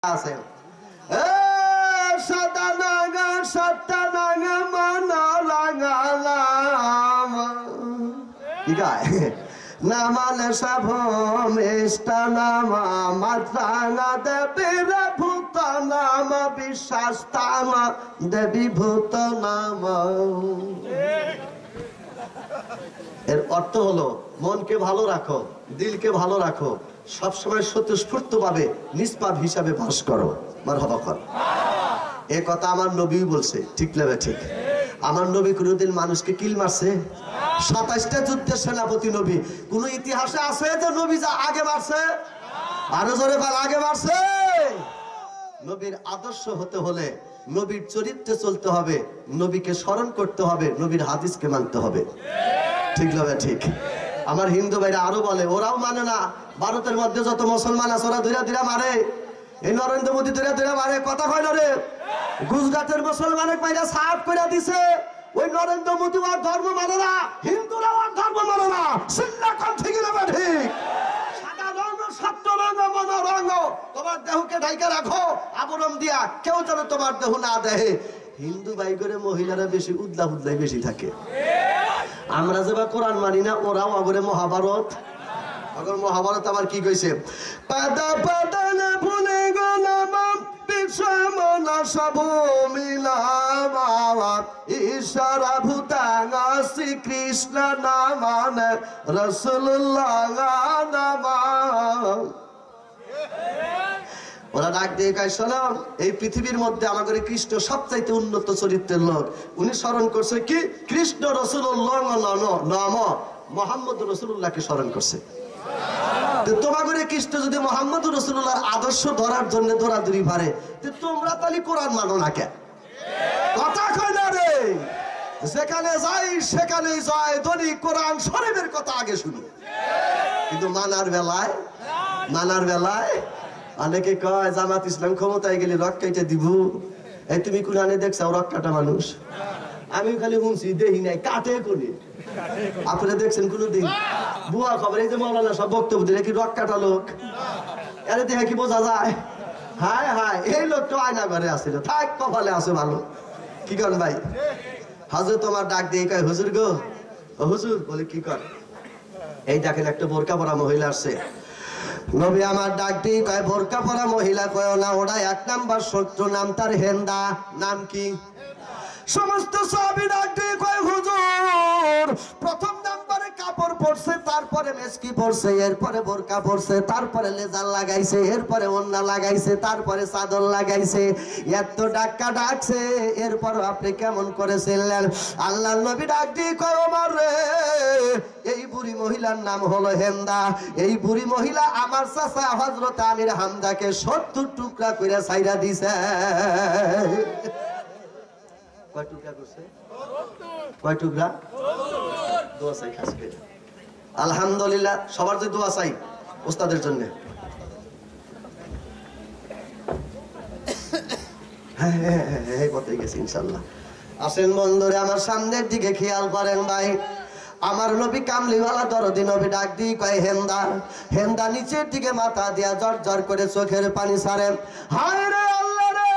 আছে সাতানাঙ্গা সাতানাঙ্গা মানা লাগালাম কি গায় না মানে সব মেষ্টা নামা মাত্রাঙ্গা দেবীর ভূত নাম বিশ্বাস তামা দেবী ভূত নাম। এর অর্থ হলো মনকে ভালো রাখো, দিলকে ভালো রাখো, সবসময় স্বতঃস্ফূর্ত ভাবে নিষ্পাপ হিসাবে বাস করো। মারহাবা কর। এ কথা আমার নবী বলছে, ঠিক লাগবে ঠিক। আমার নবী কোনদিন মানুষকে কিল মারছে? 27টা যুদ্ধের সেনাপতি নবী। কোন ইতিহাসে আছে যে নবী যা আগে মারছে? আরো জোরে বল, আগে মারছে? নবীর আদর্শ হতে হলে নবীর চরিত্রে চলতে হবে, নবীকে স্মরণ করতে হবে, নবীর হাদিসকে মানতে হবে। ঠিক লাগবে ঠিক। আমার হিন্দু ভাইরা আরো বলে, ওরাও মানে না। ভারতের মধ্যে যত মুসলমান আছে ওরা ধীরে ধীরে মারে, এই নরেন্দ্র মোদী ধীরে ধীরে মারে। কথা কয় না রে? গুজরাটের মুসলমানের পাইরা সাফ করে দিছে, ওই নরেন্দ্র মোদী আর ধর্ম মানে না, হিন্দুরা আর ধর্ম মানে না। সিল্লা কোন ঠিক না ঠিক? সাদা রঙ সত্য রঙ মন রঙ, তোমার দেহকে ঢাইকা রাখো আবরণ দিয়া, কেউ যেন তোমার দেহ না দেহে। হিন্দু ভাই করে মহিলারা বেশি উদলা উদলাই বেশি থাকে। আমরা যে বা কোরআন মানি না, ওরাও আগরে মহাভারত। আগর মহাভারত আবার কি কইছে? পাদা পাদা না ভুলে গেলাম বিষমনা সব মিলাম ঈশ্বরা ভূতাঙ্গা শ্রীকৃষ্ণ নামান রাসূলুল্লাহ নাম। ওরা ডাক দিয়ে কয়, শোনো, এই পৃথিবীর মধ্যে আমাদের কৃষ্ণ সবচাইতে উন্নত চরিত্রের লোক। উনি স্মরণ করছে কি? কৃষ্ণ রাসূলুল্লাহ নাম, মুহাম্মদ রাসূলুল্লাহকে স্মরণ করছে। তোমাদের কৃষ্ণ যদি মুহাম্মদ রাসূলুল্লাহর আদর্শ ধরার জন্য দৌড়াদৌড়ি পারে, তোমরা তাহলে কোরআন মানো না কেন? কথা কয় না রে? যেখানে যাই সেখানেই যায় ধনী কোরআন শরীফের কথা আগে শুনি, কিন্তু মানার বেলায় অনেকে কয় জামাত ইসলাম ক্ষমতায় গেলে রক কাইটা দিব। এই তুমি কোরআনে দেখছাও রক কাটা মানুষ? আমি খালি শুনছি, দেখি নাই। কাটে কোনে? আপনারা দেখছেন কোনদিন? বুয়া খবর, এই যে মৌলানা সব বক্তব্য দিলে কি রক কাটা লোক? এর দেখে কি বোঝা যায়? হায় হায়, এই লোকটা আয়না ঘরে আসছিল, থাক কপালে আছে ভালো। কি করেন ভাই? হাজুর তোমার ডাক দিয়ে কয়, হুজুর গো, ও হুজুর। বলে কি কর? এই দেখেন একটা বোরকা পরা মহিলা আসছে। নবী আমার ডাক দিয়ে কয়, বোরকা পরা মহিলা কয় না, ওরা 1 নাম্বার শত্রু, নাম তার হেন্দা। নাম কি? সমস্ত সাহাবী ডাক দিয়ে কয়, হুজুর, প্রথম নাম্বারে কাপড় পরছে, তারপরে মেসকি পরছে, এরপরে বোরকা পরছে, তারপরে লেজার লাগাইছে, এরপরে ওন্না লাগাইছে, তারপরে চাদর লাগাইছে। এত ডাক্কা ডাকছে, এরপর আপনি কেমন করে চিনলেন? আল্লাহর নবী ডাক দিয়ে কয়, ওমর রে, এই বুড়ি মহিলার নাম হলো হেন্দা। এই বুড়ি মহিলা আমার চাচা হযরত আমির হামজাকে 70 টুকরা করে ছাইরা দিছে। কয় টুকরা করছে? কয় টুকরা? দোয়া চাই খাস করে। আলহামদুলিল্লাহ, সবার যে দোয়া চাই ওস্তাদের জন্য। হ্যাঁ, কথাই গেছে ইনশাল্লাহ। আসেন বন্ধুরে, আমার সামনের দিকে খেয়াল করেন ভাই। আমার নবী কামলিওয়ালা দরদি নবী ডাক দিয়ে কয়, হেন্দা। হেন্দা নিচের দিকে মাথা দিয়া জর জর করে চোখের পানি ছাড়েন। হায় রে আল্লাহ রে,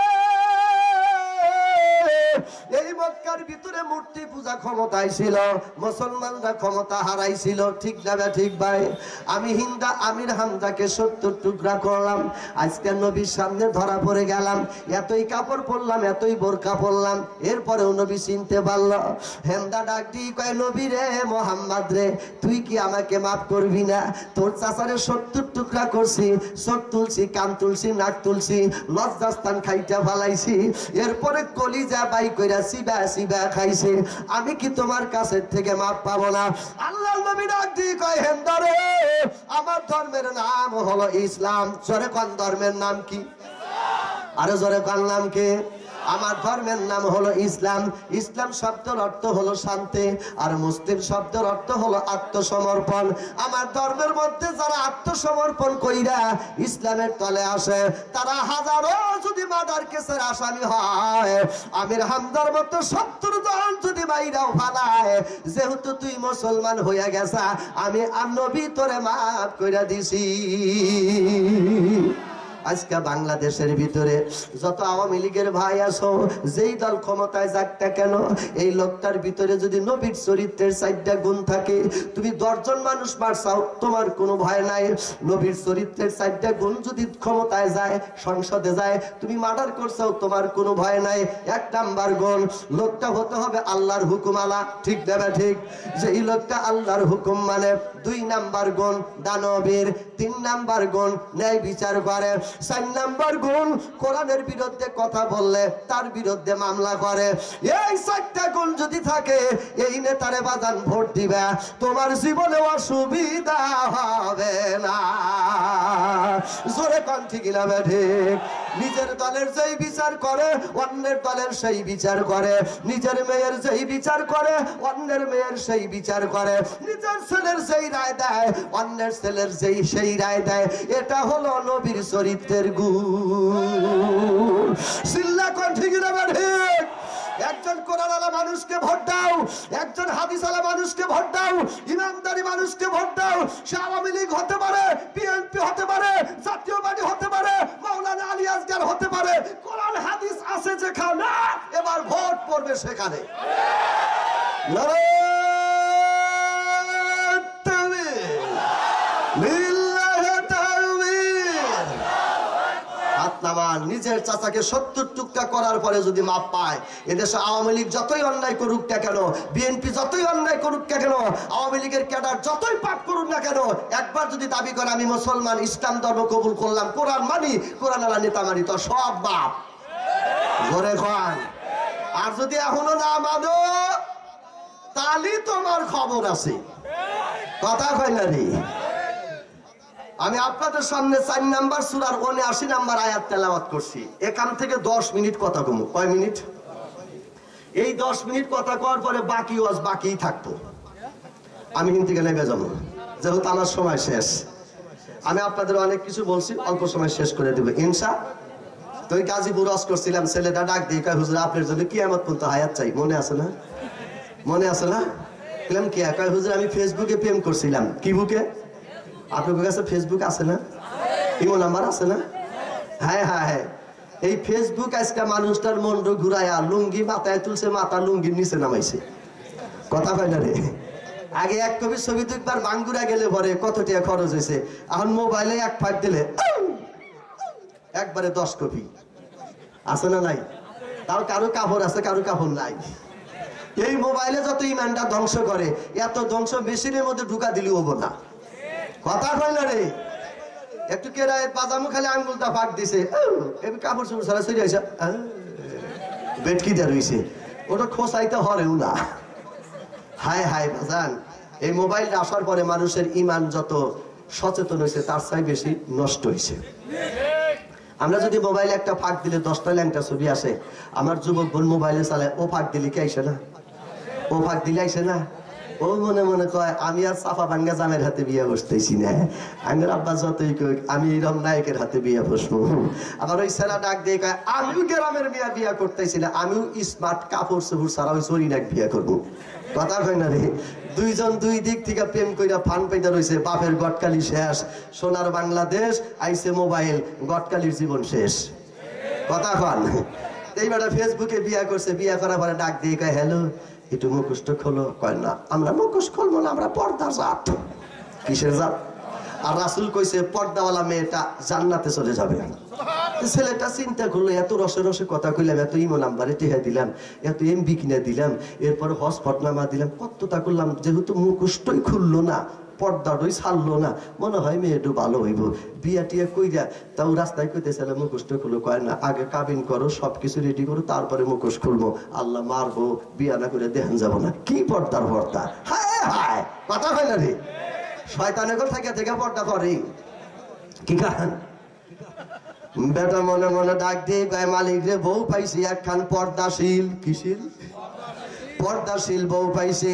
এই মক্কার ভিতরে মূর্তি পূজা ক্ষমতায় ছিল, মুসলমানরা ক্ষমতা হারাইছিল। ঠিক না ঠিক ভাই? আমি হিন্দা আমির হামজাকে 70 টুকরা করলাম, আজকে নবীর সামনে ধরা পড়ে গেলাম। এতই কাপড় পরলাম, এতই বোরকা পরলাম, এরপরেও নবী চিনতে পারল। হেন্দা ডাক দিয়ে কয়, নবী রে মোহাম্মদ রে, তুই কি আমাকে মাফ করবি না? তোর চাচারে 70 টুকরা করছি, চোখ তুলছি, কান তুলছি, নাক তুলছি, লজ্জাস্থান খাইটা ফালাইছি, এরপরে কলিজা বাই কইরা সিবা সিবা খাইছে। আমি কি তোমার কাছে থেকে মাপ পাবো না? আল্লাহর নবী ডাক দিয়ে কয়, হেন্দা রে, আমার ধর্মের নাম হলো ইসলাম। জোরে কোন ধর্মের নাম কি? আরে জোরে কোন নাম কি? আমার ধর্মের নাম হলো ইসলাম। ইসলাম শব্দের অর্থ হলো শান্তি, আর মুসলিম শব্দের অর্থ হলো আত্মসমর্পণ। আমার ধর্মের মধ্যে যারা আত্মসমর্পণ কইরা ইসলামের তলে আসে, তারা হাজারো যদি মার্ডার কেসের আসামি হয়, আমির হামজার মতো 70 জন যদি মাইরাও ফালায়, যেহেতু তুই মুসলমান হইয়া গেছা, আমি নবী তোরে মাফ কইরা দিছি। আজকে বাংলাদেশের ভিতরে যত আওয়ামী লীগের ভাই আছো, যেই দল ক্ষমতায় যাক না কেন, এই লোকটার ভিতরে যদি নবীর চরিত্রের 4টা গুণ থাকে, তুমি 10 জন মানুষ মারছাও তোমার কোনো ভয় নাই। নবীর চরিত্রের 4টা গুণ যদি ক্ষমতায় যায়, সংসদে যায়, তুমি মার্ডার করছাও তোমার কোনো ভয় নাই। 1 নাম্বার গুণ, লোকটা হতে হবে আল্লাহর হুকুমালা, ঠিক দেবে ঠিক, যে এই লোকটা আল্লাহর হুকুম মানে। 2 নাম্বার গুণ দানবীর। 3 নাম্বার গুণ ন্যায় বিচার করে। 4 নাম্বার গুণ কোরআনের বিরুদ্ধে কথা বললে তার বিরুদ্ধে মামলা করে। এই 4টা গুণ যদি থাকে, এই নেতারে বাজান ভোট দিবে, তোমার জীবনে অসুবিধা হবে না। জোরে কোন ঠিক না ঠিক? নিজের দলের যেই বিচার করে অন্যের দলের সেই বিচার করে, নিজের মেয়ের যেই বিচার করে অন্যের মেয়ের সেই বিচার করে, নিজের ছেলের যেই রায় দেয় অন্যের ছেলের সেই রায় দেয়। এটা হলো নবীর চরিত্রের গুণ। চিল্লা কোন ঠিক না ঠিক? একজন কোরআনওয়ালা মানুষকে ভোট দাও, একজন হাদিসওয়ালা মানুষকে ভোট দাও, ইমানদারি মানুষকে ভোট দাও। সে আওয়ামী লীগ হতে পারে, বিএনপি হতে পারে, জাতীয় পার্টি হতে পারে, মাওলানা আলী আসগার হতে পারে, কোরআন হাদিস আছে যেখানে, এবার ভোট পড়বে সেখানে। নিজের চাচাকে 70 টুকরা করার পরে যদি মাপ পায়, এদেশে আওয়ামী লীগ যতই অন্যায় করুক না কেন, বিএনপি যতই অন্যায় করুক না কেন, আওয়ামী লীগের ক্যাডার যতই পাপ করুক না কেন, একবার যদি দাবি করে আমি মুসলমান, ইসলাম ধর্ম কবুল করলাম, কোরআন মানি, কোরআন আলা নেতা মানি, তো সব বাপ ঘরে খান। আর যদি এখনো না মানো, তাহলে তোমার খবর আছে। কথা কয় না রে? আমি আপনাদের সামনে 4 নাম্বার সূরার 79 নাম্বার আয়াত তেলাওয়াত করছি। এখান থেকে 10 মিনিট কথা কমু। কয় মিনিট? এই 10 মিনিট কথা কওয়ার পরে বাকি ওয়াজ বাকিই থাকতো। আমি কিন্তু লেগে যাবো, যেহেতু আমার সময় শেষ। আমি আপনাদের অনেক কিছু বলছি, অল্প সময় শেষ করে দেবো ইনশাআল্লাহ। তো গাজীপুর ওয়াজ করছিলাম, ছেলেটা ডাক দিয়ে কয়, হুজুর আপনার জন্য কিয়ামত পর্যন্ত হায়াত চাই। মনে আছে না? মনে আছে না? বললাম কি? কয় হুজুর আমি ফেসবুকে প্রেম করছিলাম। কি বুকে? আপনার কাছে ফেসবুক আছে না? ইমো নাম্বার আছে না? হ্যাঁ হ্যাঁ হ্যাঁ। এই ফেসবুক আজকে মানুষটার মন ঘুরায়া লুঙ্গি মাথায় তুলছে, মাথা লুঙ্গির নিচে নামাইছে। কথা কয় না রে? আগে 1 কপি ছবি তো একবার বাঙ্গুরা গেলে পরে কত টাকা খরচ হয়েছে, এখন মোবাইলে 1 ফাইট দিলে একবারে 10 কপি। আছে না নাই? তাও কারো কাপড় আছে, কারো কাপড় নাই। এই মোবাইলে যত ইমানটা ধ্বংস করে, এত ধ্বংস মেশিনের মধ্যে ঢুকা দিলেও হবো না। কথা কয় না রে? একটু কেরায় পাজামু খালি আঙ্গুলটা ফাঁক দিছে, কাপড় চোপড় ছাড়া সরে আসে, বেটকি দেওয়া রয়েছে, ওটা খোসাইতে হরেও না। হায় হায় বাজান, এই মোবাইলটা আসার পরে মানুষের ইমান যত সচেতন হয়েছে তার চাই বেশি নষ্ট হয়েছে। আমরা যদি মোবাইলে একটা ফাঁক দিলে 10টা ল্যাংটা ছবি আসে, আমার যুবক বোন মোবাইলে চালায়, ও ফাঁক দিলে কি আইসে না? ও ফাঁক দিলে আইসে না? ও মনে মনে কয় আমি আর সাফা ভাঙ্গা জামের হাতে বিয়ে বসতেছি না, আমি আব্বা যতই কই আমি এরকম নায়কের হাতে বিয়ে বসবো। আবার ওই ছেলে ডাক দিয়ে কয় আমিও গ্রামের মেয়ে বিয়ে করতেছি না, আমিও স্মার্ট কাপড় চোপড় ছাড়া ওই চরি নাক বিয়ে করবো। কথা কয় না রে? 2 জন 2 দিক থেকে প্রেম কইরা ফান পাইতে রয়েছে। বাপের গটকালি শেষ, সোনার বাংলাদেশ আইছে মোবাইল, গটকালির জীবন শেষ। কথা কন? এইবার ফেসবুকে বিয়ে করছে, বিয়ে করার পরে ডাক দিয়ে কয় হ্যালো একটু মুখোশটা খোলো। কয় না আমরা মুখোশ খুলবো না, আমরা পর্দা জাত। কিসের জাত? আর রাসূল কইছে পর্দাওয়ালা মেয়েটা জান্নাতে চলে যাবে। ছেলেটা চিন্তা করলো, এত রসে রসে কথা কইলাম, এত ইমো নাম্বারে টিহা দিলাম, এত এমবি কিনা দিলাম, এরপর হসপটনামা দিলাম, কতটা করলাম, যেহেতু মুখোশটাই খুললো না, পর্দাটাই ছাড়লো না, মনে হয় মেয়েটা ভালো হইব। বিয়া টিয়া কইরা তাও রাস্তায় কইতেছিল মুখোশটা খুলো। কয় না আগে কাবিন করো, সবকিছু রেডি করো, তারপরে মুখোশ খুলবো, আল্লাহ মারবো, বিয়া না করে দেখান যাবো না। কি পর্দার পর্দা! হায় হায়, কথা হয় না রে? শয়তানের ঘর থেকে থেকে পর্দা করে কি কারণ? বেটা মনে মনে ডাক দিয়ে গায়ে মালিক রে, বউ পাইছি একখান পর্দাশীল। কিশীল? পর্দাশীল বউ পাইছে,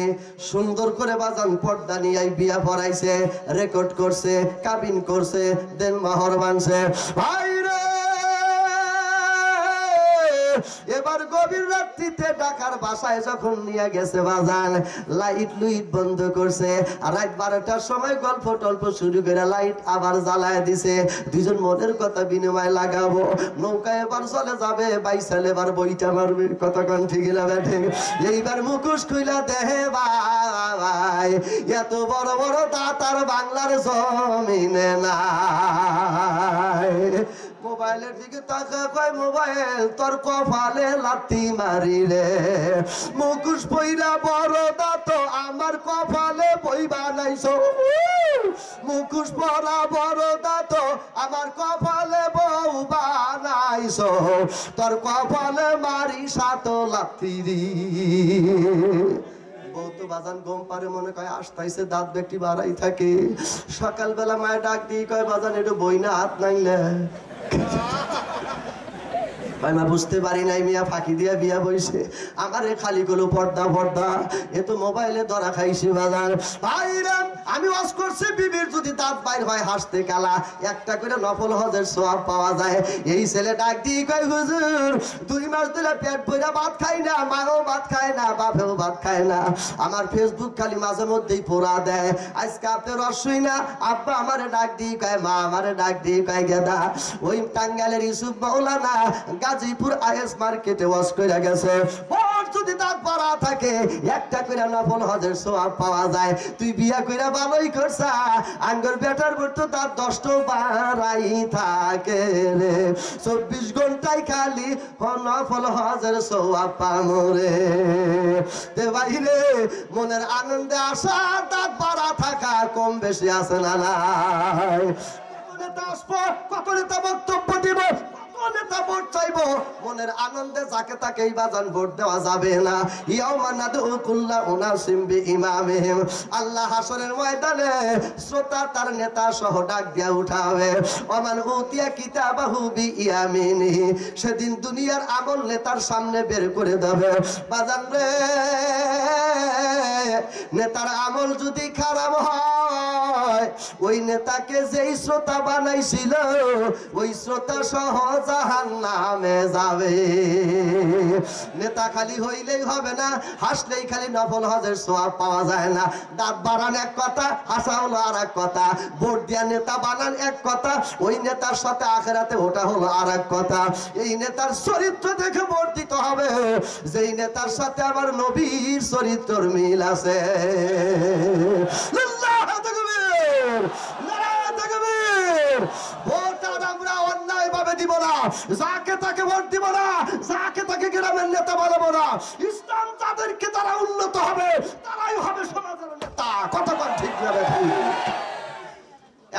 সুন্দর করে বাজান পর্দা নিয়ে বিয়া পড়াইছে, রেকর্ড করছে, কাবিন করছে, দেন মাহর বানছে। ভাই রে এবার গভীর রাত্রিতে ঢাকার বাসায় যখন নিয়ে গেছে বাজান, লাইট লুইট বন্ধ করছে। আর রাত 12টার সময় গল্প টল্প শুরু করে লাইট আবার জ্বালায় দিছে। দুজন মনের কথা বিনিময় লাগাবো, নৌকা এবার চলে যাবে, বাইসাল এবার বইটা মারবে। কতক্ষণ ঠিক না বেঠে? এইবার মুখোশ খুইলা দেহে ভাই, এত বড় বড় দাতার বাংলার জমিনে নাই। মোবাইলের দিকে তাকা কয়, মোবাইল তোর কপালে লাথি মারিলে, মুখোশ পইরা বড় দাঁত আমার কপালে বই বানাইছো। মুখোশ পরা বড় দাঁত আমার কপালে বউ বানাইছো, তোর কপালে মারি সাত লাথি। তো বাজান গম পারে মনে কয় আসতাইছে, দাঁত ব্যক্তি বাড়াই থাকে। সকালবেলা মায়ের ডাক দিয়ে কয়, বাজান একটু বই না হাত নাইলে। মা বুঝতে পারি নাই, মিয়া ফাঁকি দিয়া বিয়া বইছে। আমারে খালি গুলো পর্দা পর্দা, এ তো মোবাইলে ধরা খাইছে বাজার। ভাইরাম আমি ওয়াজ করছি, বিবির যদি দাঁত বাইর হয় হাসতে কালা, একটা করে নফল হজের সওয়াব পাওয়া যায়। এই ছেলে ডাক দিয়ে কয়, হুজুর 2 মাস ধরে পেট ভরে ভাত খাই না, মাও ভাত খায় না, বাপেও ভাত খায় না। আমার ফেসবুক খালি মাঝে মধ্যেই পোড়া দেয়। আজকে আপনি রসই না, আব্বা আমারে ডাক দিয়ে কয়, মা আমারে ডাক দিয়ে কয়, গেদা ওই টাঙ্গাইলের ইউসুফ মাওলানা গাজীপুর আইএস মার্কেটে ওয়াজ কইরা গেছে, ওর যদি দাঁত বাড়া থাকে একটা কইরা নফল হজের সওয়াব পাওয়া যায়। তুই বিয়া কইরা ভালোই করছা, আঙ্গুর বেটার বর্ত দাঁত 10টো বাড়াই থাকে রে। 24 ঘন্টায় খালি নফল হজের সওয়াব পামু রে। তে ভাই রে, মনের আনন্দে আসা দাঁত বাড়া থাকা কম বেশি আছে না নাই? কত নেতা আসবো, কত নেতা বক্তব্য দিব, নেতা ভোট চাইবো, মনের আনন্দে যাকে তাকে বাজান ভোট দেওয়া যাবে না। ইয়াউমা নাদউ কুল্লা উনাসিম বিইমামিহিম, আল্লাহ হাসরের ময়দানে শ্রোতা তার নেতা সহ ডাক দিয়া উঠাবে। ওমান উতিয়া কিতাবাহু বিয়ামিনিহি, সেদিন দুনিয়ার আমল নেতার সামনে বের করে দেবে। বাজান রে, নেতার আমল যদি খারাপ হয়, ওই নেতাকে যেই শ্রোতা বানাইছিল ওই শ্রোতা সহ জাহান্নামে যাবে। নেতা খালি হইলেই হবে না, হাসলেই খালি নফল হজের সওয়াব পাওয়া যায় না। দাঁত বাড়ান এক কথা, হাসা হলো আর এক কথা। ভোট দিয়া নেতা বানান এক কথা, ওই নেতার সাথে আখেরাতে ওটা হলো আর এক কথা। এই নেতার চরিত্র দেখে ভোট দিতে হবে, যেই নেতার সাথে আমার নবীর চরিত্রের মিল আছে। আল্লাহু তাকবীর, নারায়ে তাকবীর। ভোট আমরা অন্যায় ভাবে দিব না, যাকে তাকে ভোট দিব না, যাকে তাকে গ্রামের নেতা বানাবো না। ইসলাম তাদেরকে তারা উন্নত হবে, তারাই হবে সমাজের নেতা। কতবার ঠিক না?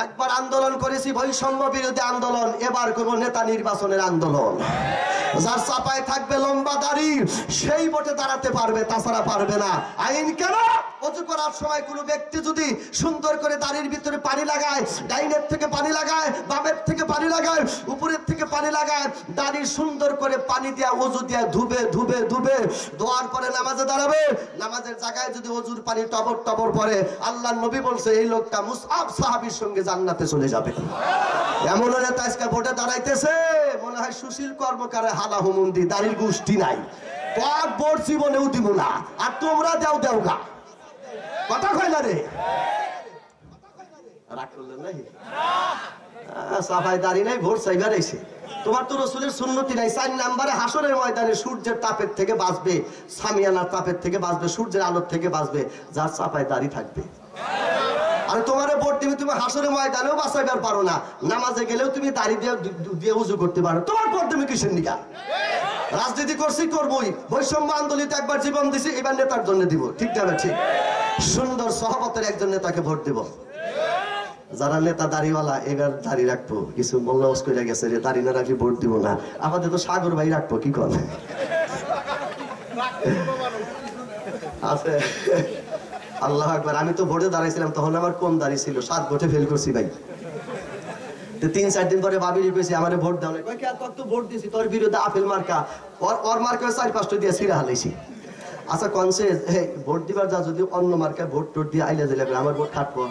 একবার আন্দোলন করেছি বৈষম্য বিরোধী আন্দোলন, এবার করবো নেতা নির্বাচনের আন্দোলন। যার চাপায় থাকবে লম্বা দাড়ি সেই ভোটে দাঁড়াতে পারবে, তাছাড়া পারবে না। আইন কেন? অজু করার সময় কোনো ব্যক্তি যদি সুন্দর করে দাড়ির ভিতরে পানি লাগায়, ডাইনের থেকে পানি লাগায়, বামের থেকে পানি লাগায়, উপরের থেকে পানি লাগায়, দাড়ি সুন্দর করে পানি দিয়া অজু দিয়া ধুবে ধুবে ধুবে ধোয়ার পরে নামাজে দাঁড়াবে। নামাজের জায়গায় যদি অজুর পানি টবর টবর পড়ে, আল্লাহর নবী বলছে এই লোকটা মুসআব সাহাবীর সঙ্গে জান্নাতে চলে যাবে। এমন নেতা আজকে ভোটে দাঁড়াইতেছে, মনে হয় সুশীল কর্মকারে হালা হুমুন্দি, দাড়ির গোষ্ঠী নাই। তোর ভোট জীবনেও দিব না, আর তোমরা দেও দেও গা। কথা কয় না রে, রাগ করলেন নাই? সাফাই দাড়ি নাই, ভোট চাইবার আইছে। তোমার তো রসুলের সুন্নতি নাই। 4 নম্বরে হাসরের ময়দানে সূর্যের তাপের থেকে বাঁচবে, সামিয়ানার তাপের থেকে বাঁচবে, সূর্যের আলোর থেকে বাঁচবে যার চাপায় দাড়ি থাকবে। আর তোমারে ভোট দিবে, তুমি হাসরের ময়দানেও বাঁচাইবার পারো না, নামাজে গেলেও তুমি দাড়ি দিয়ে উজু করতে পারো, তোমার ভোট দেবে কিসের নিকা? রাজনীতি করছি, করবোই। বৈষম্য আন্দোলিত একবার জীবন দিছি, এবার নেতার জন্য দিব। ঠিক যাবে? ঠিক। সুন্দর সহবতের একজন নেতাকে ভোট দিব। যারা নেতা দাড়িওয়ালা এবার দাড়ি রাখবো, কিছু মোল্লা করে গেছে রে দাড়ি না রাখি ভোট দিব না। আমাদের তো সাগর ভাই রাখবো, কি করে আছে। আল্লাহ আকবার। আমি তো ভোটে দাঁড়াইছিলাম, তখন আমার কম দাড়ি ছিল, 7 ভোটে ফেল করছি ভাই। 3-4 দিন পরে ভাবি কইছি আমারে ভোট দাও না। কই কে তোর তো ভোট দিছি, তোর বিরুদ্ধে আপেল মার্কা, ওর মার্কা 4-5টা দিয়ে ছিড়া হালাইছি। আচ্ছা কনসে ভোট দিবার যা, যদি অন্য মার্কায় ভোট টোট দিয়ে আইলে দিলে আমার ভোট খাটবো,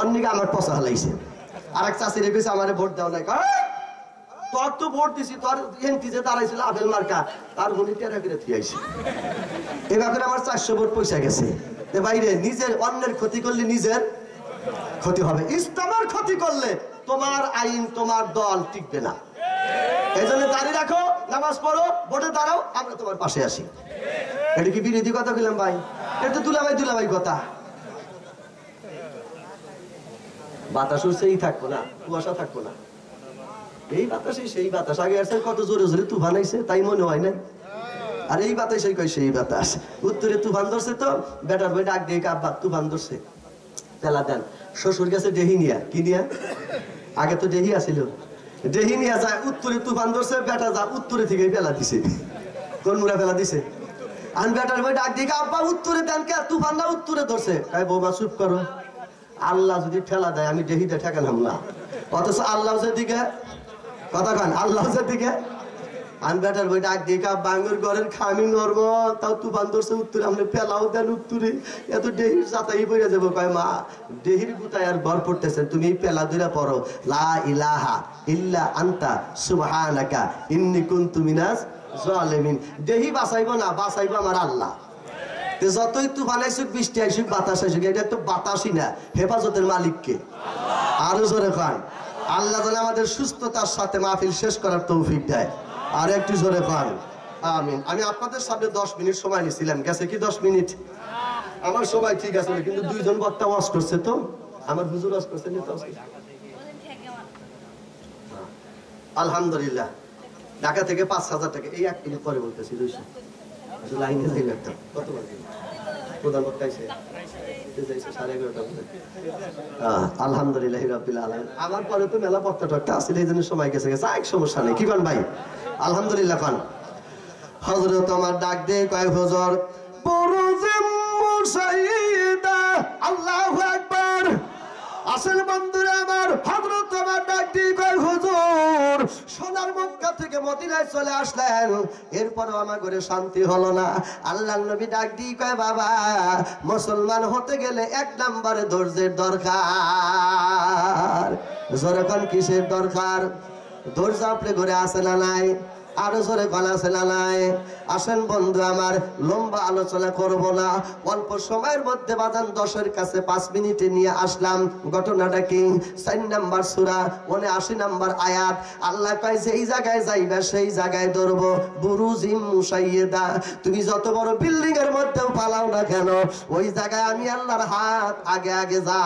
অন্যকে আমার পচা হালাইছে। আর এক চাষি রেখেছে আমারে ভোট দাও নাই, তোর তো ভোট দিছি, তোর এমপি যে দাঁড়াইছিল আবেল মার্কা, তার গুলি টেরা করে থিয়াইছি। এবার করে আমার 400 ভোট পয়সা গেছে। বাইরে নিজের অন্যের ক্ষতি করলে নিজের ক্ষতি হবে, ইসলামের ক্ষতি করলে তোমার আইন তোমার দল টিকবে না। এই জন্য দাঁড়িয়ে রাখো, নামাজ পড়ো, ভোটে দাঁড়াও, আমরা তোমার পাশে আসি। এটা কি বিরোধী কথা বললাম ভাই? এটা তো দুলাভাই কথা। বাতাস সেই থাকবো না, কুয়াশা থাকবো না, এই বাতাসে সেই বাতাস। আগে আসছে কত জোরে জোরে তুফান আইছে, তাই মনে হয় না? আর এই বাতাসে কয় সেই বাতাস। উত্তরে তুফান ধরছে, তো বেটার বই ডাক দিয়ে আব্বা তুফান ধরছে, পেলা দেন। শ্বশুর গেছে ডেহি নিয়া, কি নিয়া? আগে তো ডেহি আসিল, ডেহি নিয়া যায়, উত্তরে তুফান ধরছে, বেটা যা উত্তরে থেকে পেলা দিছে। কোন মুড়া ফেলা দিছে? আর বেটার বই ডাক দিয়ে আব্বা উত্তরে দেন, কে তুফান না উত্তরে ধরছে। তাই বৌমা চুপ করো, আল্লাহ যদি ঠেলা দেয় আমি ডেহিতে ঠেকালাম না। অথচ আল্লাহ যেদিকে কথা কান, আল্লাহ যেদিকে। আমি বেটার বই ডাক দিয়ে বাঙ্গুর ঘরের খামি নরম, তাও তুফান ধরছে উত্তরে, আপনি ফেলাও দেন উত্তরে, এত ডেহির যাতাই পড়ে যাবো। কয় মা ডেহির গুতায় আর ঘর পড়তেছেন, তুমি পেলা দুইরা পড়ো, লা ইলাহা ইল্লা আনতা সুবহানাকা ইন্নী কুনতু মিনাজ জালিমিন। ডেহি বাঁচাইব না, বাঁচাইব আমার আল্লাহ। যতই তুফান আইসুক, বৃষ্টি আইসুক, বাতাস আইসুক, এটা তো বাতাসই না, হেফাজতের মালিককে। আরো জোরে খান, আল্লাহ যেন আমাদের সুস্থতার সাথে মাহফিল শেষ করার তৌফিক দেয়। আর একটু জোরে খান আমিন। আমি আপনাদের সামনে 10 মিনিট সময় নিয়েছিলাম, গেছে কি 10 মিনিট? আমার সময় ঠিক আছে, কিন্তু দুইজন বক্তা ওয়াজ করছে, তো আমার হুজুর ওয়াজ করছে। আলহামদুলিল্লাহ, ঢাকা থেকে 5,000 টাকা। এই 1 মিনিট পরে বলতেছি, 200 লাইনে যাই একটা কত বাজে প্রধান বক্তা আইছে, আলহামদুলিল্লাহ রাব্বিল আলামিন। আমার পরে তো মেলা বক্তা টক্তা আসলে, এই জন্য সময় গেছে গেছে, এক সমস্যা নেই। কি কন ভাই? আলহামদুলিল্লাহ খান। হযরত আমার ডাক দিয়ে কয়, হুজুর পুরুজিম মুসাইদা, আল্লাহু আকবার। আসল বন্ধুরা আমার, হযরত আমার ডাক দিয়ে কয়, হুজুর সোনার মক্কা থেকে মদিনায় চলে আসলেন, এরপরও আমার ঘরে শান্তি হলো না। আল্লাহর নবী ডাক দিয়ে কয়, বাবা মুসলমান হতে গেলে 1 নম্বরে ধৈর্যের দরকার। যখন কিসের দরকার? ধৈর্য আপনি ঘরে আসে না নাই? আরো জোরে গলা আছে না নাই? আসেন বন্ধু আমার, লম্বা আলোচনা করব না, অল্প সময়ের মধ্যে বাজান 10-এর কাছে 5 মিনিটে নিয়ে আসলাম। ঘটনাটা কি? 4 নাম্বার সূরা 79 নাম্বার আয়াত। আল্লাহ কয়, যেই জায়গায় যাইবা সেই জায়গায় ধরবো। বুরুজিম মুসাইয়্যিদা, তুমি যত বড় বিল্ডিং এর মধ্যেও পালাও না কেন, ওই জায়গায় আমি আল্লাহর হাত আগে আগে যায়।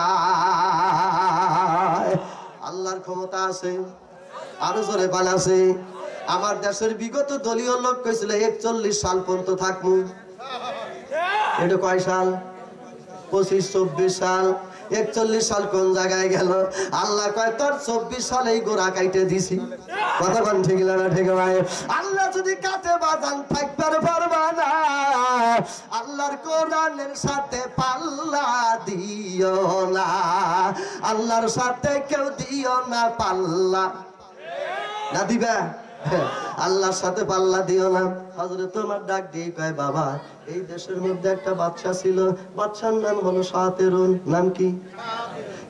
আল্লাহর ক্ষমতা আছে, আরো জোরে বলা আছে। আমার দেশের বিগত দলীয় লোক কইছিল 41 সাল পর্যন্ত থাকবো। এটা কয় সাল? 25-24 সাল। 41 সাল কোন জায়গায় গেল? আল্লাহ কয়, তোর 24 সালেই গোড়া কাইটে দিছি। কথা কোন ঠিক না ঠিক ভাই? আল্লাহ যদি কাটে বাজান থাকবার পারবা না। আল্লাহর কোরআনের সাথে পাল্লা দিও না, আল্লাহর সাথে কেউ দিও না পাল্লা। না দিবা? আল্লাহর সাথে পাল্লা দিও না। হযরত তোমার ডাক দিয়ে কয়, বাবা এই দেশের মধ্যে একটা বাদশা ছিল, বাদশার নাম হলো শাতেরুন। নাম কি?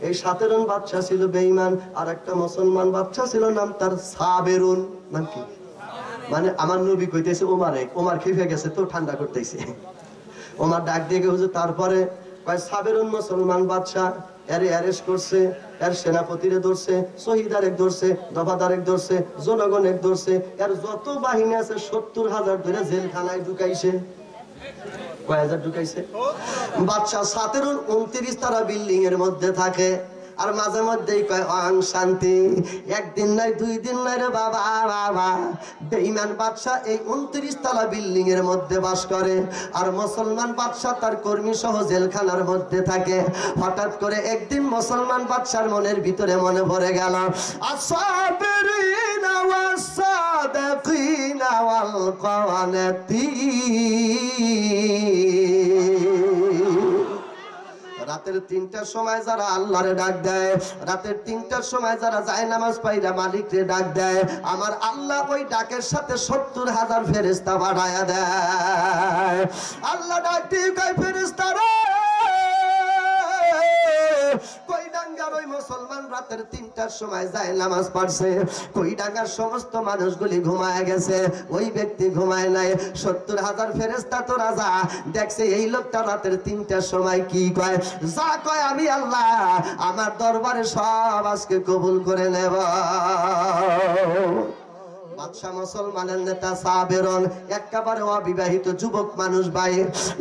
এই শাতেরুন বাদশা ছিল বেঈমান। আর একটা মুসলমান বাদশা ছিল, নাম তার সাবেরুন। নাম কি? মানে আমার নবী কইতেছে ওমর খেপে গেছে, তো ঠান্ডা করতেছে। ওমর ডাক দিয়ে হুজুর, তারপরে কয় সাবেরুন মুসলমান বাদশা, এরে অ্যারেস্ট করছে, এর সেনাপতিরে ধরছে, শহীদ আরেক ধরছে, দফাদার এক ধরছে, জনগণ এক ধরছে, এর যত বাহিনী আছে 70,000 ধরে জেলখানায় ঢুকাইছে। কয় হাজার ঢুকাইছে? বাদশা সাতেরুন 29 তারা বিল্ডিং এর মধ্যে থাকে। আর মাঝে মধ্যেই কয় অং শান্তি। একদিন নাই 2 দিন নাই রে বাবা, বাবা বেঈমান বাদশা এই 29 তলা বিল্ডিং এর মধ্যে বাস করে, আর মুসলমান বাদশা তার কর্মী সহ জেলখানার মধ্যে থাকে। হঠাৎ করে একদিন মুসলমান বাদশার মনের ভিতরে মনে পড়ে গেল, আসাবিরিনা ওয়াসাদিকিনা ওয়াল কাওয়ানাতিন। রাতের 3টার সময় যারা আল্লাহরে ডাক দেয়, রাতের 3টার সময় যারা যায় নামাজ পাইরা মালিকরে ডাক দেয়, আমার আল্লাহ ওই ডাকের সাথে 70,000 ফেরেশতা পাঠায়া দেয়। আল্লাহ ডাক দিয়ে কয়, ফেরেশতারা কই ডাঙ্গার ওই মুসলমান রাতের 3টার সময় যায় নামাজ পড়ছে, কই ডাঙ্গার সমস্ত মানুষগুলি ঘুমায় গেছে, ওই ব্যক্তি ঘুমায় নাই। 70,000 ফেরেশতা তো রাজা দেখছে এই লোকটা রাতের 3টার সময় কি কয়, যা কয় আমি আল্লাহ আমার দরবারে সব আজকে কবুল করে নেব। বাদশা মুসলমানের নেতা সাবেরন একেবারে অবিবাহিত যুবক মানুষ ভাই,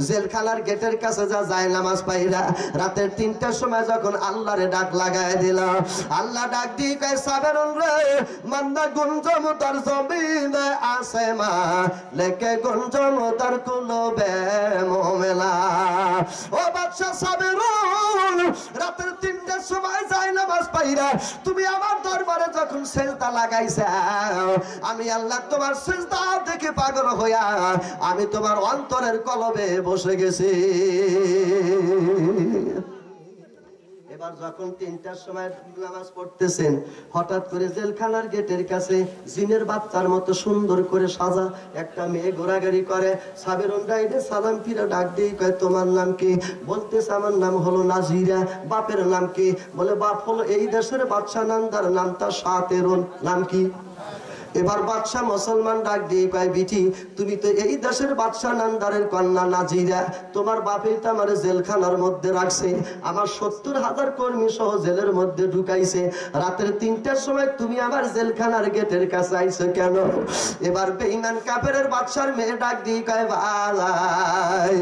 জেলখানার গেটের কাছে যায় নামাজ পাইরা রাতের 3টার সময় যখন আল্লাহরে ডাক লাগায় দিল, আল্লাহ ডাক দিয়ে কয় সাবেরন রে, মান্না গুঞ্জম তার জমিনে আসে মা লেকে গুঞ্জম তার কুলবে মোমেলা। ও বাদশা সাবেরন, রাতের 3টার সময় যায় নামাজ পাইরা তুমি আমার দরবারে যখন সেজদা লাগাইছো, আমি আল্লাহ তোমার সিজদা দেখে পাগল হইয়া আমি তোমার অন্তরের কলবে বসে গেছি। এবার যখন 3টার সময় নামাজ পড়তেছেন, হঠাৎ করে জেলখানার গেটের কাছে জিনের বাচ্চার মতো সুন্দর করে সাজা একটা মেয়ে ঘোরাঘুরি করে। সাবেরুন ডাইরে সালাম ফিরে ডাক দিয়ে কয় তোমার নাম কি? বলতেছে আমার নাম হলো নাজিরা। বাপের নাম কি? বলে বাপ হলো এই দেশের বাদশা নান্দার, নাম তার সাতেরুন। নাম কি? এবার বাদশা মুসলমান ডাক দিয়ে কয় বিটি তুমি তো এই দেশের বাদশা নান্দারের কন্যা নাজিরা, তোমার বাপেই তো আমার জেলখানার মধ্যে রাখছে, আমার 70,000 কর্মী সহ জেলের মধ্যে ঢুকাইছে, রাতের 3টার সময় তুমি আমার জেলখানার গেটের কাছে আইছো কেন? এবার বেঈমান কাফেরের বাদশার মেয়ে ডাক দিয়ে কয় ভাই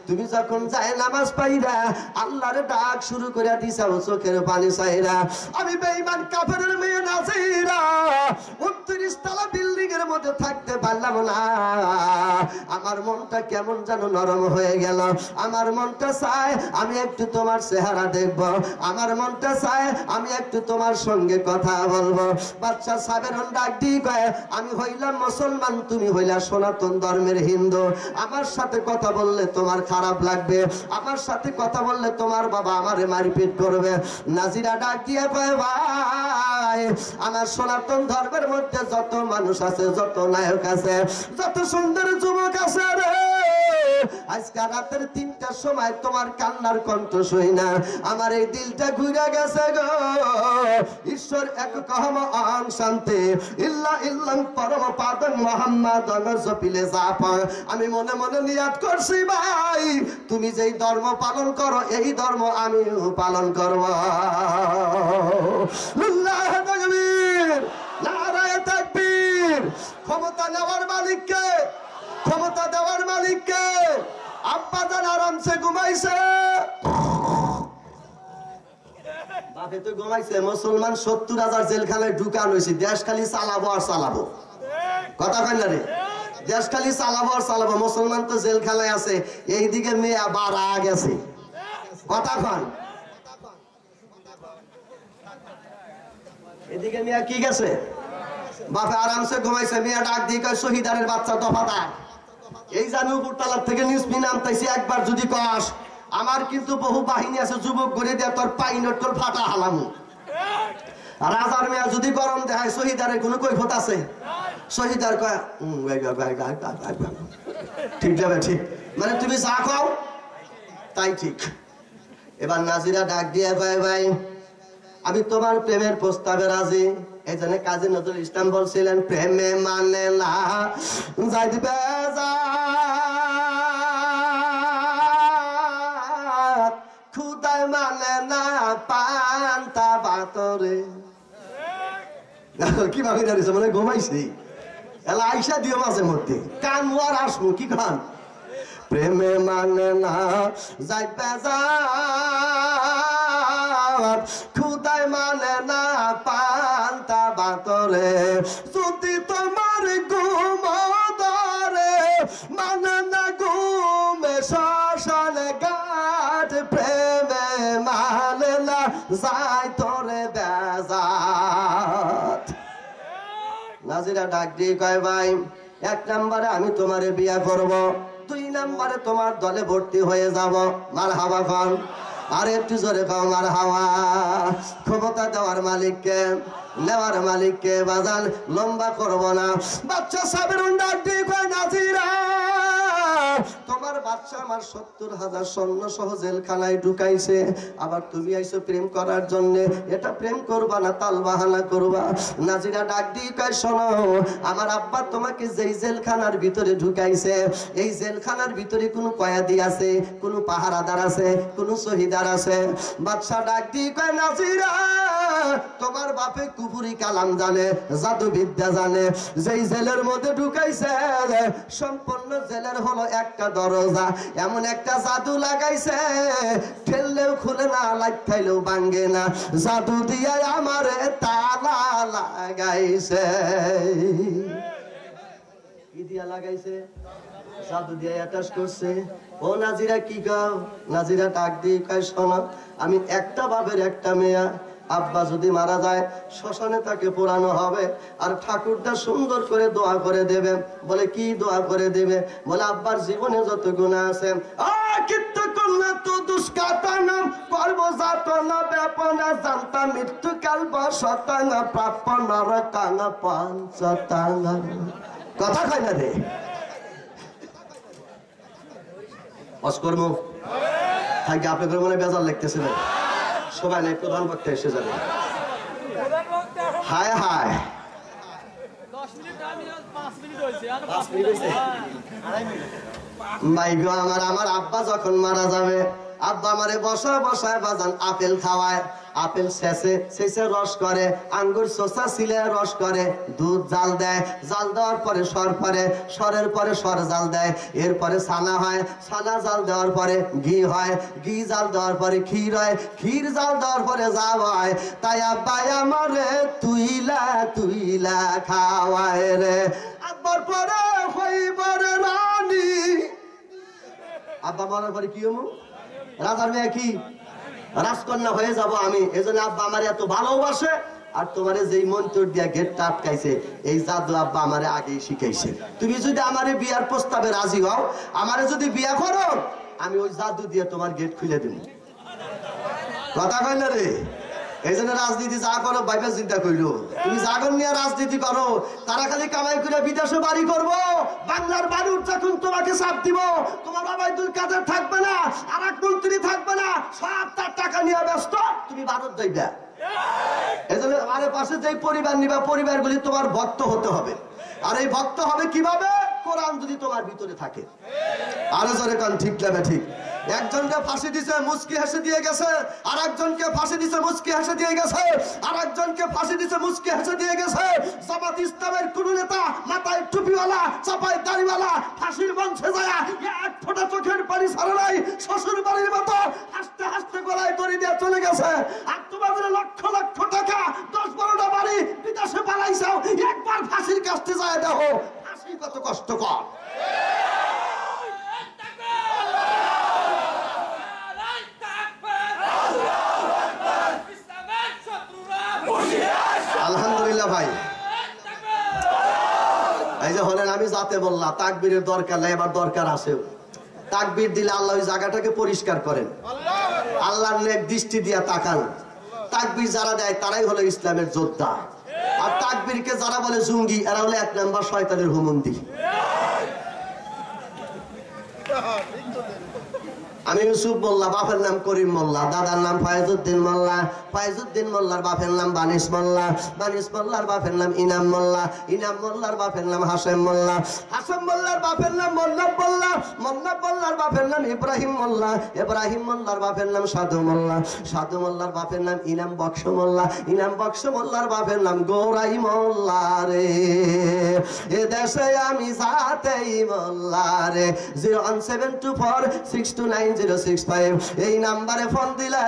তুমি যখন যায় নামাজ পাইরা আল্লাহর ডাক শুরু করে দিছাও চোখের পানি চাইরা, আমি বেঈমান কাফেরের মেয়ে নাজিরা 29 তলা বিল্ডিং এর মধ্যে থাকতে পারলাম না, আমার মনটা কেমন যেন নরম হয়ে গেল, আমার মনটা চায় আমি একটু তোমার চেহারা দেখব, আমার মনটা চায় আমি একটু তোমার সঙ্গে কথা বলবো। বাদশা সাবেরুন ডাক দিয়ে কয় আমি হইলাম মুসলমান, তুমি হইলা সনাতন ধর্মের হিন্দু, আমার সাথে কথা বললে তোমার খারাপ লাগবে, আমার সাথে কথা বললে তোমার বাবা আমারে মারপিট করবে। নাজিরা ডাক দিয়ে কয় ভাই আমার সনাতন ধর্মের মধ্যে যত মানুষ আছে, যত নায়ক আছে, যত সুন্দর যুবক আছে রে, আজকে রাতের 3টার সময় তোমার কান্নার কণ্ঠ শুই না আমার এই দিলটা ঘুরে গেছে গো। ঈশ্বর এক কহম আন শান্তি ইল্লা ইল্লাম পরম পাদন মুহাম্মাদন জপিলে জাপা, আমি মনে মনে নিয়াত করছি ভাই তুমি যেই ধর্ম পালন করো এই ধর্ম আমিও পালন করব। আল্লাহু তাকবীর, নারায়ে তাকবীর। ক্ষমতা নেওয়ার মালিককে, ক্ষমতা দেওয়ার মালিককে। আব্বা জান আরামসে ঘুমাইছে, বাপে তো ঘুমাইছে, মুসলমান 70,000 জেলখানায় ঢুকান হয়েছে, দেশ খালি চালাবো আর চালাবো, কথা কয় না রে, দেশ খালি চালাবো আর চালাবো, মুসলমান তো জেলখানায় আছে, এইদিকে মেয়ে বাড়া গেছে, কথা কন, এদিকে মেয়ে কি গেছে, বাপে আরামসে ঘুমাইছে, মেয়ে ডাক দিয়ে কয় শহীদারের বাচ্চা দফাদার, এই জানি উপর তালার থেকে নিউজমি নামতাইছি, একবার যদি কস আমার কিন্তু বহু বাহিনী আছে, যুবক গড়ে দেয় তোর পাই নটকল ফাটা হালামু। রাজার মেয়া যদি গরম দেখায় শহীদারের কোনো কৈফত আছে? শহীদার কয় ঠিক যাবে, ঠিক মানে তুমি যা খাও তাই ঠিক। এবার নাজিরা ডাক দিয়ে কয় ভাই আমি তোমার প্রেমের প্রস্তাবে রাজি। এই জন্য কাজী নজরুল ইসলাম বলছিলেন প্রেমে মানে না যাইতে খুদায় মানে না পান্তা বাতরে। কি ভাবি দাঁড়িয়েছে মানে ঘুমাইছি, এলা আইসা দিও মাঝে মধ্যে কান আর আসবো কি খান। প্রেমে মানে না যাইতে খুদায় মানে না পান্তা বাতরে, যদি তোমার ঘুম ধরে মানে না ঘুমে শ্মশানে ঘাট, প্রেমে মানে না যাই তোরে বেজাত। নাজিরা ডাক দিয়ে কয় ভাই 1 নম্বরে আমি তোমারে বিয়া করব, 2 নম্বরে তোমার দলে ভর্তি হয়ে যাব। মারহাবা খান, আর একটু জোরে খাও মারহাবা। ক্ষমতা দেওয়ার মালিককে, নেওয়ার মালিককে বাজান, লম্বা করব না। বাচ্চা সাবেরুন ডাক দিয়ে কয় নাজিরা তোমার বাদশা আমার 70,000 সৈন্য সহ জেলখানায় ঢুকাইছে, আবার তুমি আইছো প্রেম করার জন্য। এটা প্রেম করবা না তাল বাহানা করবা? নাজিরা ডাক দিয়ে কয় শোনো, আমার আব্বা তোমাকে যেই জেলখানার ভিতরে ঢুকাইছে, এই জেলখানার ভিতরে কোনো কয়েদি আছে, কোনো পাহারাদার আছে, কোনো শহীদার আছে? বাদশা ডাক দিয়ে কয় নাজিরা, তোমার বাপে কুফরি কালাম জানে, জাদু বিদ্যা জানে। যেই জেলের মধ্যে ঢুকাইছে সম্পূর্ণ জেলের হলো একটা দরজা, এমন একটা জাদু লাগাইছে ঠেললেও খুলে না, লাগাইলেও ভাঙে না, জাদু দিয়ে আমারে তালা লাগাইছে। কি দিয়া লাগাইছে? জাদু দিয়ে অ্যাটাচ করছে। ও নাজিরা কি গাও? নাজিরা ডাক দিয়ে কয় শোনো, আমি একটা বাপের একটা মেয়া, আব্বা যদি মারা যায় শ্মশানে তাকে পোড়ানো হবে, আর ঠাকুরটা সুন্দর করে দোয়া করে দেবে। বলে কি দোয়া করে দেবে? বলে আব্বার জীবনে যত গুনাহ আছে, কথা কয় না রে অস্কর্ম থাকে। আপনাদের মনে বেজার লাগতেছে না? সবাই নাই, প্রধান বক্তা এসে যাবে। হায় হায়, 5 মিনিট হয়েছে। ভাই গো আমার আব্বা যখন মারা যাবে, আব্বা আমারে বসায় বসায় বাজান আপেল খাওয়ায়, আপেল শেষে রস করে, আঙ্গুর শসা ছিলে রস করে, দুধ জাল দেয়, জাল দেওয়ার পরে সর পরে, সরের পরে সর জাল দেয়, এরপরে ছানা হয়, ছানা জাল দেওয়ার পরে ঘি হয়, ঘি জাল দেওয়ার পরে ক্ষীর হয়, ক্ষীর জাল দেওয়ার পরে যা হয়। তাই আব্বাই আমারে তুইলা তুইলা খাওয়ায় রে। আব্বার পরে হইবারে রানী। আব্বা মরার পরে কি হবো? রাজার মেয়ে কি রাজকন্যা হয়ে যাব আমি। এজন্য আব্বা আমার এত ভালোবাসে, আর তোমারে যেই মন্ত্র দিয়া গেটটা আটকাইছে, এই জাদু আব্বা আমারে আগেই শিখাইছে। তুমি যদি আমারে বিয়ার প্রস্তাবে রাজি হও, আমারে যদি বিয়া করো, আমি ওই জাদু দিয়ে তোমার গেট খুলে দেব। কথা কই না রে? এই জন্য রাজনীতি যা করো ভাইবে চিন্তা কইলো। তুমি জাগন নিয়ে রাজনীতি করো, তারা খালি কামাই করে বিদেশে বাড়ি করবো, বাংলার বাড়ির যখন তোমাকে চাপ দিব, তোমার ওবায়দুল কাদের থাকবে না, আর এক মন্ত্রী থাকবে না, সব তার টাকা নিয়ে ব্যস্ত, তুমি ভারত যাইবা। এই জন্য আমার পাশে যে পরিবার নিবা, পরিবারগুলি তোমার ভক্ত হতে হবে। আর এই ভক্ত হবে কিভাবে? কোরআন যদি তোমার ভিতরে থাকে। আরো জোরে কান ঠিক লাগবে ঠিক। একজনকে ফাঁসি দিছে, মুচকি হেসে দিয়ে গেছে, আর একজনকে ফাঁসি দিছে, মুচকি হেসে দিয়ে গেছে, আর একজনকে ফাঁসি দিছে, মুচকি হেসে দিয়ে গেছে। জামাত ইসলামের কোন নেতা মাথায় টুপিওয়ালা, চাপায় দাড়িওয়ালা, ফাঁসির মঞ্চে যায় এক ফোঁটা চোখের পানি ছাড়া নাই, শ্বশুর বাড়ির মতো হাসতে হাসতে গলায় দড়ি দিয়ে চলে গেছে। আর তোমাদের লক্ষ লক্ষ টাকা, 10-12টা বাড়ি বিদেশে পালাইছাও, একবার ফাঁসির কাছতে যায় দেখো ফাঁসি কত কষ্টকর। আলহামদুলিল্লাহ ভাই, এই যে হলেন আমি যাতে বললাম তাকবীরের দরকার নাই, এবার দরকার আছে। তাকবীর দিলে আল্লাহ ওই জায়গাটাকে পরিষ্কার করেন, আল্লাহর নেক দৃষ্টি দিয়া তাকান। তাকবীর যারা দেয় তারাই হলো ইসলামের যোদ্ধা, আর তাকবীরকে যারা বলে জঙ্গি, এরা হলো 1 নাম্বার শয়তানের হুমন্দি। আমি ইউসুফ মোল্লা, বাপের নাম করিম মোল্লা, দাদার নাম ফায়েজউদ্দিন মোল্লা, ফায়েজউদ্দিন মোল্লার বাপের নাম বানিস মোল্লা, বানিস মোল্লার বাপের নাম ইনাম মোল্লা, ইনাম মোল্লার বাপের নাম হাসেম মোল্লা, হাসেম মোল্লার বাপের নাম মন্নাব মোল্লা, মন্নাব মোল্লার বাপের নাম ইব্রাহিম মোল্লা, ইব্রাহিম মোল্লার বাপের নাম সাধু মোল্লা, সাধু মোল্লার বাপের নাম ইনাম বক্স মোল্লা, ইনাম বক্স মোল্লার বাপের নাম গৌরাই মোল্লা রে। এ দেশে আমি যাতেই মোল্লা রে। 01724629065 এই নাম্বারে ফোন দিলে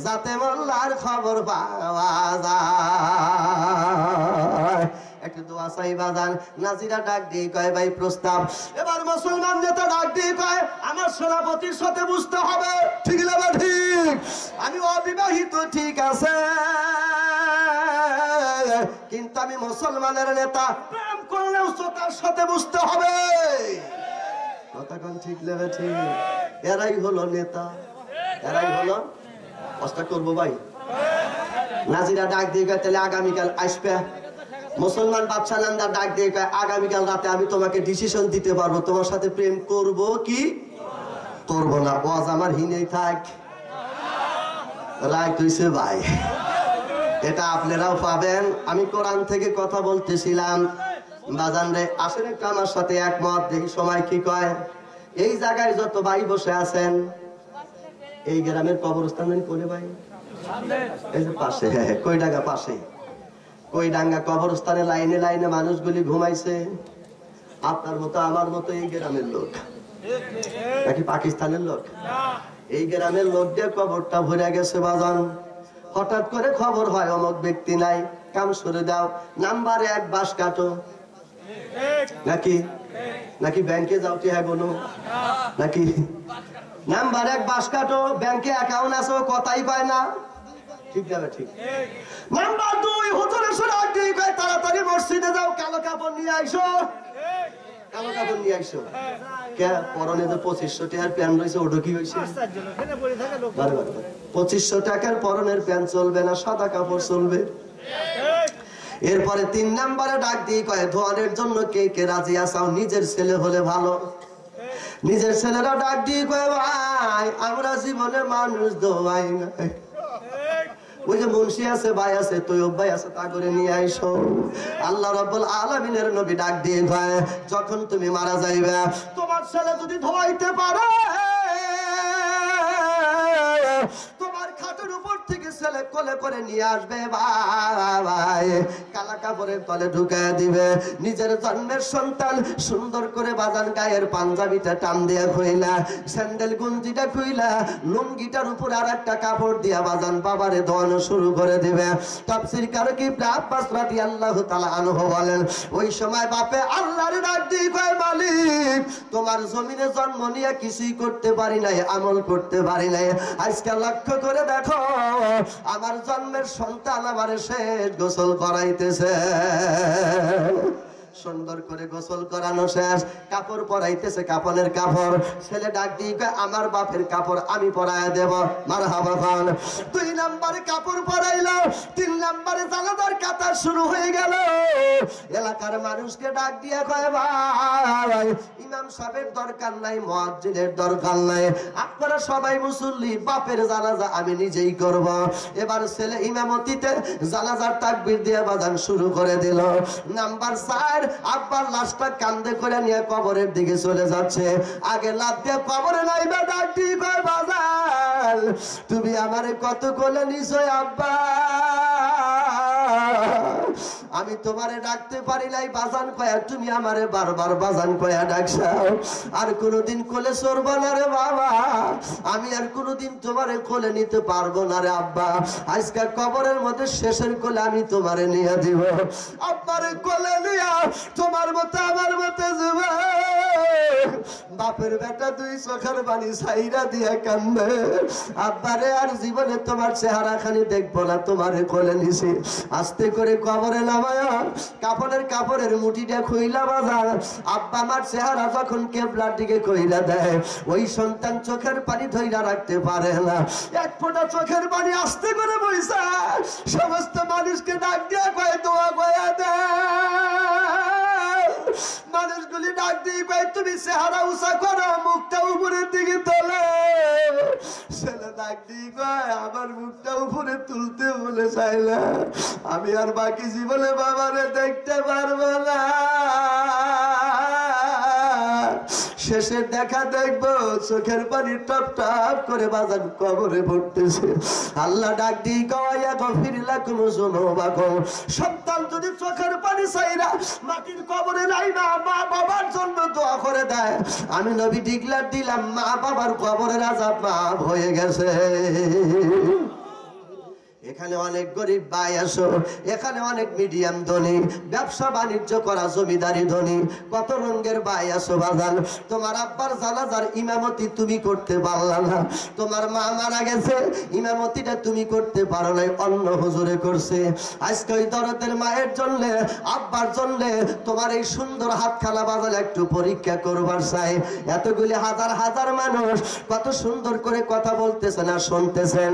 যাতে মোল্লার খবর পাওয়া যায়। একটু দোয়া চাই বাজান। নাজিরা ডাক দিয়ে কয় ভাই প্রস্তাব। এবার মুসলমান নেতা ডাক দিয়ে কয় আমার সেনাপতির সাথে বুঝতে হবে। ঠিক না ঠিক? আমি অবিবাহিত ঠিক আছে, কিন্তু আমি মুসলমানের নেতা, প্রেম করলেও তার সাথে বুঝতে হবে। কথা কোন ঠিক লাগে ঠিক? এরাই হলো নেতা, এরাই হলো। কষ্ট করবো ভাই। নাজিরা ডাক দিয়ে কয় তাহলে আগামীকাল আসবে। মুসলমান বাদশা নান্দার ডাক দিয়ে কয় আগামীকাল রাতে আমি তোমাকে ডিসিশন দিতে পারবো, তোমার সাথে প্রেম করব কি করবো না, ওয়াজ আমার হিনেই থাক। রায় তুইছে ভাই, এটা আপনারাও পাবেন। আমি কোরআন থেকে কথা বলতেছিলাম। বাজান রে, আসেন একটু আমার সাথে একমত, দেখি সময় কি কয়। এই জায়গায় যত ভাই বসে আছেন, এই গ্রামের কবরস্থান কোনে ভাই? এই যে পাশে, হ্যাঁ, কইডাঙ্গা পাশে। কইডাঙ্গা কবরস্থানে লাইনে লাইনে মানুষগুলি ঘুমাইছে। আপনার মতো আমার মতো এই গ্রামের লোক নাকি পাকিস্তানের লোক? এই গ্রামের লোক দিয়ে কবরটা ভরে গেছে বাজান। হঠাৎ করে খবর হয় অমুক ব্যক্তি নাই, কাম সরে দাও, নাম্বার 1 বাস কাটো। নাকি নাকি ব্যাংকে যাও টিহা গুনো, নাকি নাম্বার 1 বাস কাটো, ব্যাংকে অ্যাকাউন্ট আছে, কথাই পায় না। ঠিক যাবে, ঠিক। নাম্বার 2 হুজুরের সুরাগ দিয়ে কয় তাড়াতাড়ি মসজিদে যাও, কালো কাপড় নিয়ে আইসো, কালো কাপড় নিয়ে আইসো। কে পরনে যে 2500 টাকার প্যান্ট রয়েছে, ওটা কি হয়েছে? 2500 টাকার পরনের প্যান্ট চলবে না, সাদা কাপড় চলবে। এরপরে 3 নম্বরে ডাক দিয়ে কয় ধোয়ানের জন্য কে কে রাজি আসাও, নিজের ছেলে হলে ভালো। নিজের ছেলেরা ডাক দিয়ে কয় ভাই আমরা জীবনে মানুষ দোয়াই নাই। ওই যে মুন্সি আছে, ভাই আছে, তৈয়ব ভাই আছে, তা করে নিয়ে আইসো। আল্লাহ রাব্বুল আলামিনের নবী ডাক দিয়ে কয় যখন তুমি মারা যাইবে, তোমার ছেলে যদি ধোয়াইতে পারে, তোমার খাটের উপর থেকে ছেলে কোলে করে নিয়ে আসবে, ভাই কালা কাপড়ের তলে ঢুকায় দিবে। নিজের জন্মের সন্তান সুন্দর করে বাজান গায়ের পাঞ্জাবিটা টান দিয়া খুইলা, স্যান্ডেল গুঞ্জিটা খুইলা, লুঙ্গিটার উপর আর একটা কাপড় দিয়া বাজান বাবারে ধোয়ানো শুরু করে দিবে। তাফসীর কারক ইবনে আব্বাস রাদিয়াল্লাহু তাআলা আনহু বলেন ওই সময় বাপে আল্লাহর ডাক দিয়ে কয় মালিক তোমার জমিনে জন্ম নিয়ে কিছুই করতে পারি নাই, আমল করতে পারি নাই, আজকে লক্ষ্য করে দেখো আমার জন্মের সন্তান আমারে শেষ গোসল করাইতেছে। সুন্দর করে গোসল করানো শেষ, কাপড় পরাইতেছে, কাপড়ের কাপড়। ছেলে ডাক দিয়ে আমার বাপের কাপড় আমি পরায় দেব, মারহাবা খান। 2 নম্বরে কাপড় পরাইলো, 3 নম্বরে জানাজার কাতার শুরু হয়ে গেল। এলাকার মানুষকে ডাক দিয়ে কয় ভাই ইমাম সাহেবের দরকার নাই, মুয়াজ্জিনের দরকার নাই, আপনারা সবাই মুসল্লি, বাপের জানাজা আমি নিজেই করব। এবার ছেলে ইমামতিতে জানাজার তাকবীর দিয়ে বাজান শুরু করে দিল। নাম্বার 4 আব্বার লাশটা কান্দে করে নিয়ে কবরের দিকে চলে যাচ্ছে। আগে লাফ দিয়ে কবরে নাইবা ডাক দিয়ে কয় বাজান তুমি আমারে কত কোলে নিছো আব্বা, আমি তোমারে ডাকতে পারি নাই। বাজান কয়া তুমি আমারে বারবার বাজান কয়া ডাকছাও, আর কোনোদিন কোলে চড়বো না রে বাবা, আমি আর কোনোদিন তোমারে কোলে নিতে পারবো না রে আব্বা, আজকে কবরের মধ্যে শেষের কোলে আমি তোমারে নিয়ে দিব। আব্বারে কোলে নিয়া তোমার মতো আমার মতো যাবে, বাপের বেটা 2 চোখের পানি ছাইরা দিয়া কান্দে, আব্বারে আর জীবনে তোমার চেহারা খানি দেখবো না, তোমারে কোলে নিছি। আস্তে করে কবরে নামায়া কাপড়ের মুঠিটা খুইলা বাজার, আব্বা আমার চেহারা যখন কেবলার দিকে কইলা দেয়, ওই সন্তান চোখের পানি ধইরা রাখতে পারে না, 1 ফোঁটা চোখের পানি আস্তে করে বইসা সমস্ত মানুষকে ডাক দিয়া কয় দোয়া কয়া দে। মানুষগুলি ডাক দিয়ে কয় তুমি চেহারা উঁচা করো, মুখটা উপরের দিকে তোলে। ছেলে ডাক দিয়ে কয় আমার মুখটা উপরে তুলতে বলে চাইলা, আমি আর বাকি জীবনে বাবারে দেখতে পারবো না, শেষের দেখা দেখবো চোখের পানি টপ টপ করে বাজান কবরে পড়তেছে। আল্লাহ ডাক দিয়ে কয় গফির লাকুম যুনুবাকুম, সন্তান যদি চোখের পানি চাইরা মাটির কবরে নাই না মা বাবার জন্য দোয়া করে দেয়, আমি নবী ডিক্লার দিলাম মা বাবার কবরের আযাব মাফ হয়ে গেছে। এখানে অনেক গরিব ভাই আসো, এখানে অনেক মিডিয়াম ধনী, ব্যবসা বাণিজ্য করা জমিদারি ধনী, কত রঙের ভাই আসো বাজান। তোমার আব্বার জানাজার ইমামতি তুমি করতে পারলা না, তোমার মা মারা গেছে, ইমামতিটা তুমি করতে পারো নাই, অন্য হুজুরে করছে। আজকে ওই দরদের মায়ের জন্য আব্বার জন্য তোমার এই সুন্দর হাতখানা বাজালে একটু পরীক্ষা করবার চাই। এতগুলি হাজার হাজার মানুষ কত সুন্দর করে কথা বলতেছে না শুনতেছেন।